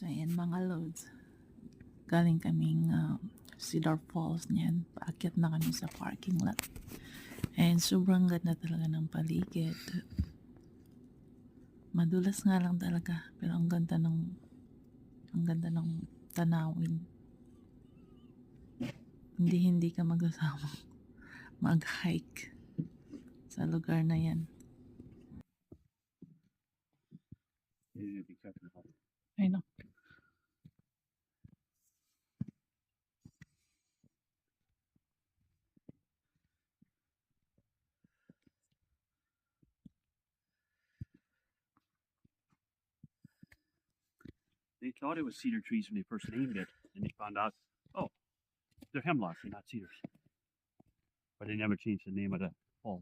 So, ayan mga loads. Galing kaming Cedar Falls niyan. Paakyat na kami sa parking lot. And sobrang ganda talaga ng paligid. Madulas nga lang talaga. Pero ang ganda ng tanawin. Hindi ka magsasama mag-hike sa lugar na yan. Ay no. They thought it was cedar trees when they first named it, and they found out, oh, they're hemlocks, they're not cedars. But they never changed the name of the falls.